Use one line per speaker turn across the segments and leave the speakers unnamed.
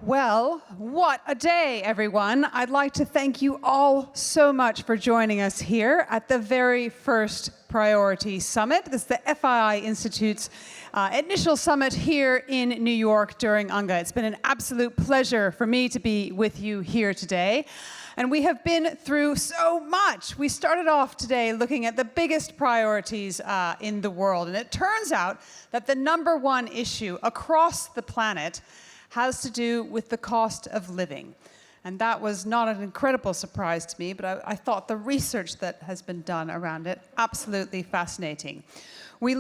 Well, what a day, everyone. I'd like to thank you all so much for joining us here at the very first Priority Summit. This is the FII Institute's initial summit here in New York during UNGA. It's been an absolute pleasure for me to be with you here today. And we have been through so much. We started off today looking at the biggest priorities in the world. And it turns out that the #1 issue across the planet has to do with the cost of living. And that was not an incredible surprise to me, but I thought the research that has been done around it absolutely fascinating. We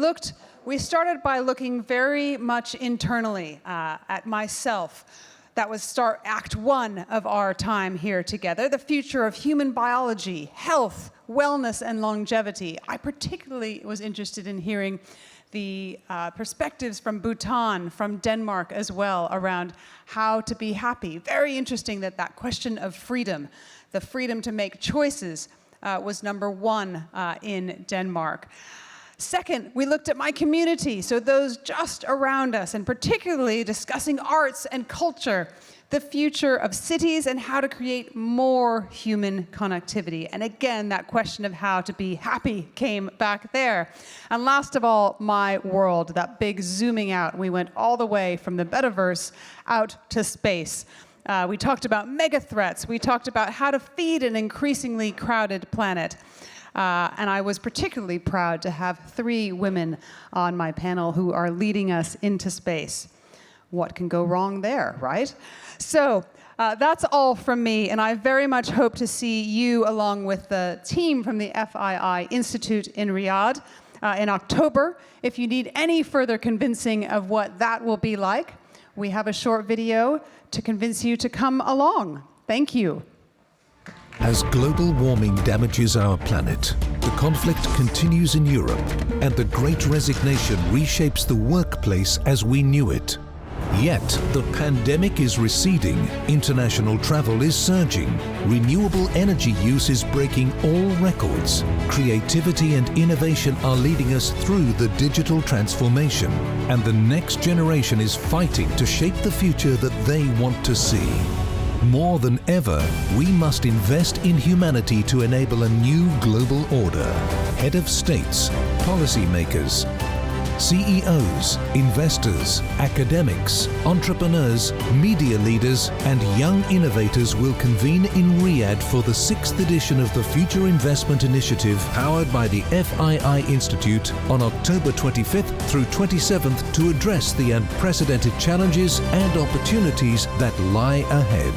started by looking very much internally at myself. That was Act 1 of our time here together, the future of human biology, health, wellness, and longevity. I particularly was interested in hearing the perspectives from Bhutan, from Denmark as well, around how to be happy. Very interesting that question of freedom, the freedom to make choices, was #1 in Denmark. Second, we looked at my community, so those just around us, and particularly discussing arts and culture, the future of cities and how to create more human connectivity. And again, that question of how to be happy came back there. And last of all, my world, that big zooming out. We went all the way from the metaverse out to space. We talked about mega threats. We talked about how to feed an increasingly crowded planet. And I was particularly proud to have 3 women on my panel who are leading us into space. What can go wrong there, right? So that's all from me, and I very much hope to see you along with the team from the FII Institute in Riyadh in October. If you need any further convincing of what that will be like, we have a short video to convince you to come along. Thank you.
As global warming damages our planet, the conflict continues in Europe, and the Great Resignation reshapes the workplace as we knew it. Yet, the pandemic is receding, international travel is surging, renewable energy use is breaking all records, creativity and innovation are leading us through the digital transformation, and the next generation is fighting to shape the future that they want to see. More than ever, we must invest in humanity to enable a new global order. Head of states, policymakers, CEOs, investors, academics, entrepreneurs, media leaders, and young innovators will convene in Riyadh for the 6th edition of the Future Investment Initiative powered by the FII Institute on October 25th through 27th to address the unprecedented challenges and opportunities that lie ahead.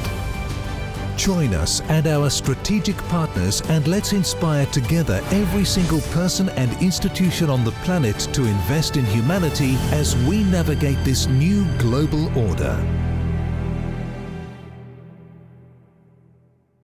Join us and our strategic partners, and let's inspire together every single person and institution on the planet to invest in humanity as we navigate this new global order.